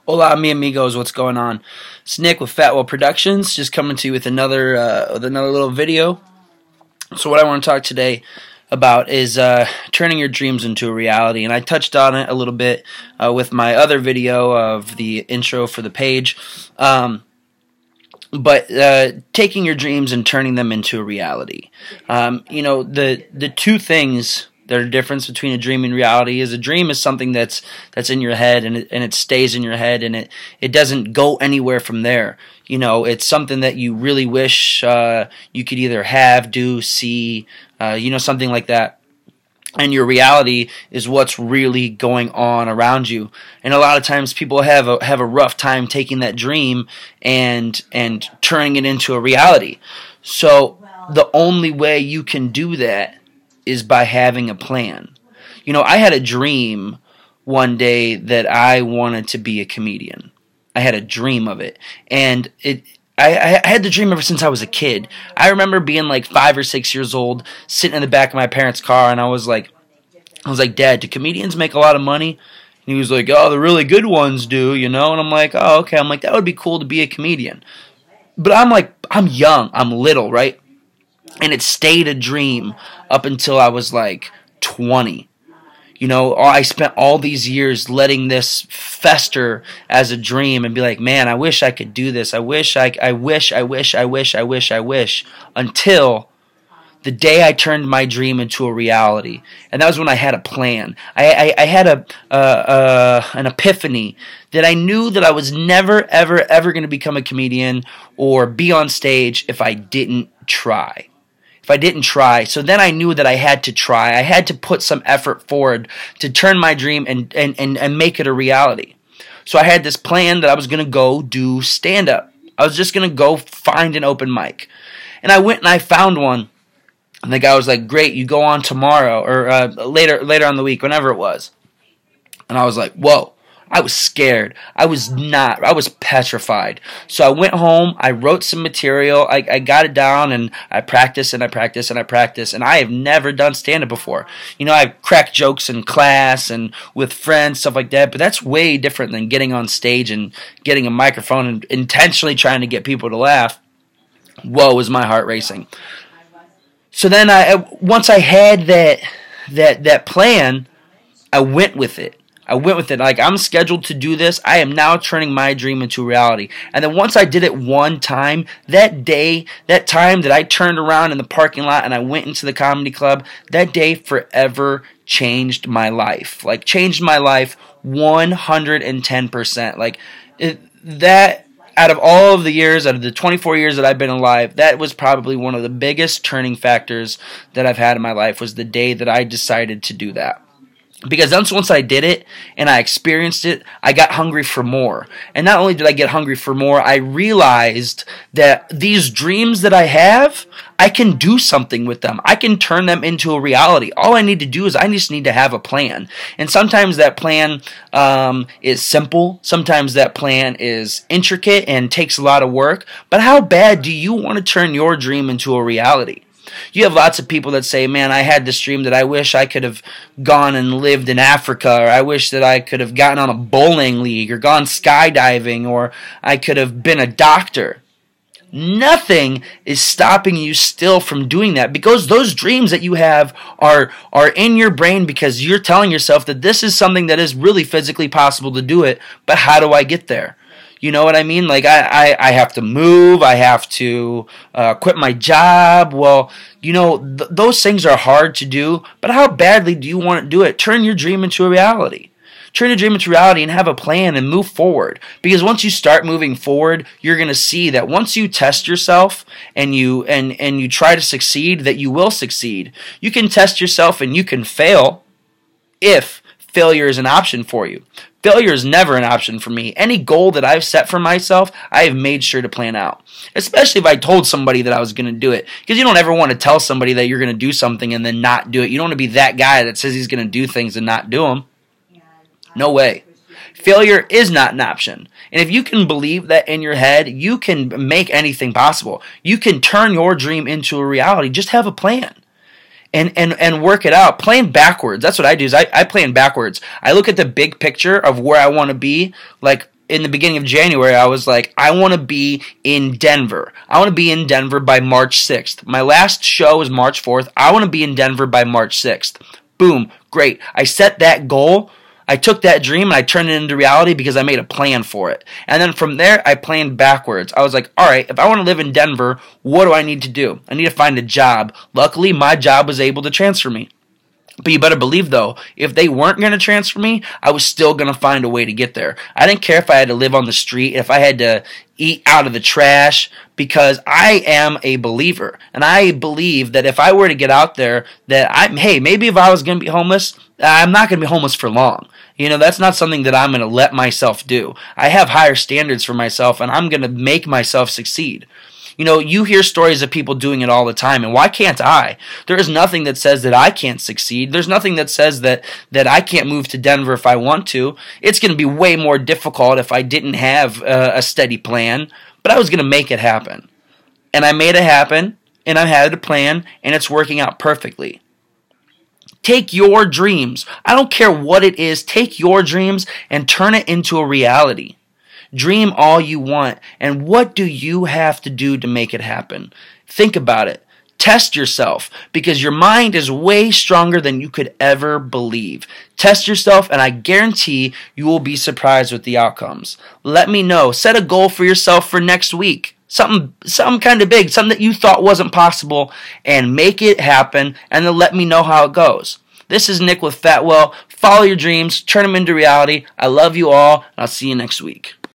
Hola, mi amigos. What's going on? It's Nick with Fatwell Productions, just coming to you with another little video. So what I want to talk today about is turning your dreams into a reality, and I touched on it a little bit with my other video of the intro for the page. But taking your dreams and turning them into a reality. The two things that are difference between a dream and reality is a dream is something that's in your head and it stays in your head and it doesn't go anywhere from there. It's something that you really wish you could either have, do, see, something like that. And your reality is what's really going on around you. And a lot of times people have a rough time taking that dream and turning it into a reality. So the only way you can do that is by having a plan. I had a dream one day that I wanted to be a comedian. I had a dream of it. And I had the dream ever since I was a kid. I remember being like 5 or 6 years old, sitting in the back of my parents' car, and I was like, Dad, do comedians make a lot of money? And he was like, oh, the really good ones do, And I'm like, oh, okay. I'm like, that would be cool to be a comedian. But I'm young. I'm little, right? And it stayed a dream up until I was like 20. I spent all these years letting this fester as a dream and be like, man, I wish I could do this. I wish, until the day I turned my dream into a reality. And that was when I had a plan. I had an epiphany that I knew that I was never, ever going to become a comedian or be on stage if I didn't try. So then I knew that I had to try. I had to put some effort forward to turn my dream and make it a reality. So I had this plan that I was going to go do stand-up. I was just going to go find an open mic. And I went and I found one. And the guy was like, great, you go on tomorrow or later on the week, whenever it was. And I was like, whoa. I was scared. I was petrified. So I went home, I wrote some material, I got it down, and I practiced, and I have never done stand-up before. I've cracked jokes in class and with friends, stuff like that, but that's way different than getting on stage and getting a microphone and intentionally trying to get people to laugh. Whoa, was my heart racing. So then once I had that plan, I went with it. Like, I'm scheduled to do this. I am now turning my dream into reality. And then once I did it one time, that time that I turned around in the parking lot and I went into the comedy club, that day forever changed my life. Like, changed my life 110%. Like, that, out of all of the years, out of the 24 years that I've been alive, that was probably one of the biggest turning factors that I've had in my life, was the day that I decided to do that. Because once I did it and I experienced it, I got hungry for more. And not only did I get hungry for more, I realized that these dreams that I have, I can do something with them. I can turn them into a reality. All I need to do is I just need to have a plan. And sometimes that plan is simple. Sometimes that plan is intricate and takes a lot of work. But how bad do you want to turn your dream into a reality? You have lots of people that say, man, I had this dream that I wish I could have gone and lived in Africa, or I wish that I could have gotten on a bowling league or gone skydiving, or I could have been a doctor. Nothing is stopping you still from doing that, because those dreams that you have are in your brain, because you're telling yourself that this is something that is really physically possible to do it, but how do I get there? You know what I mean? Like, I have to move. I have to quit my job. Well, those things are hard to do, but how badly do you want to do it? Turn your dream into a reality. Turn your dream into reality and have a plan and move forward. Because once you start moving forward, you're going to see that once you test yourself and you try to succeed, that you will succeed. You can test yourself and you can fail if failure is an option for you. Failure is never an option for me. Any goal that I've set for myself, I have made sure to plan out. Especially if I told somebody that I was going to do it. Because you don't ever want to tell somebody that you're going to do something and then not do it. You don't want to be that guy that says he's going to do things and not do them. No way. Failure is not an option. And if you can believe that in your head, you can make anything possible. You can turn your dream into a reality. Just have a plan. And work it out. Plan backwards. That's what I do. Is I plan backwards. I look at the big picture of where I want to be, like in the beginning of January, I was like, I want to be in Denver. I want to be in Denver by March 6th. My last show is March 4th. I want to be in Denver by March 6th. Boom. Great. I set that goal. I took that dream and I turned it into reality because I made a plan for it. And then from there, I planned backwards. I was like, all right, if I want to live in Denver, what do I need to do? I need to find a job. Luckily, my job was able to transfer me. But you better believe, though, if they weren't going to transfer me, I was still going to find a way to get there. I didn't care if I had to live on the street, if I had to eat out of the trash, because I am a believer. And I believe that if I were to get out there, hey, maybe if I was going to be homeless, I'm not going to be homeless for long. That's not something that I'm going to let myself do. I have higher standards for myself, and I'm going to make myself succeed. You hear stories of people doing it all the time, and why can't I? There is nothing that says that I can't succeed. There's nothing that says that I can't move to Denver if I want to. It's going to be way more difficult if I didn't have a steady plan, but I was going to make it happen. And I made it happen, and I had a plan, and it's working out perfectly. Take your dreams. I don't care what it is. Take your dreams and turn it into a reality. Dream all you want, and what do you have to do to make it happen? Think about it. Test yourself, because your mind is way stronger than you could ever believe. Test yourself, and I guarantee you will be surprised with the outcomes. Let me know. Set a goal for yourself for next week. Something kind of big, something that you thought wasn't possible, and make it happen, and then let me know how it goes. This is Nick with Fatwell. Follow your dreams, turn them into reality. I love you all, and I'll see you next week.